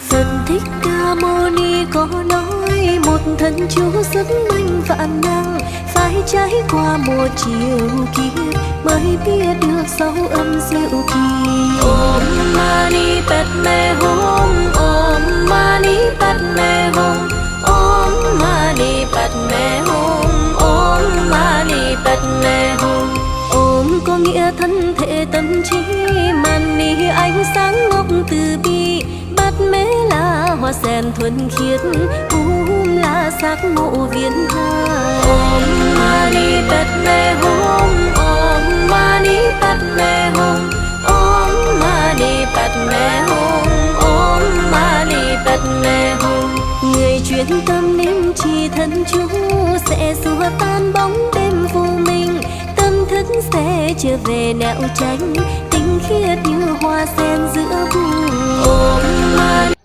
Phật Thích Ca Mâu Ni có nói một thần chú sức mạnh vạn năng, phải trải qua một chiều kiếp mới biết được dấu âm diệu kỳ. Om Mani Padme Hum, Om Mani Padme Hum, Om Mani Padme Hum, Om Mani Padme Hum. Om có nghĩa thân thể tâm trí, Mani ánh sáng ngọc từ bi, Padme là hoa sen thuần khiết, Hum là sắc mộ viên thai. Om Mani Padme Hum, Om Mani Padme Hum, Om Mani Padme Hum, Om Mani Padme Hum. Người chuyên tâm niệm trì thần chú sẽ xua tan bóng đêm vô minh, tâm thức sẽ trở về nẻo tránh, tinh khiết như hoa sen giữa bùn. Om Mani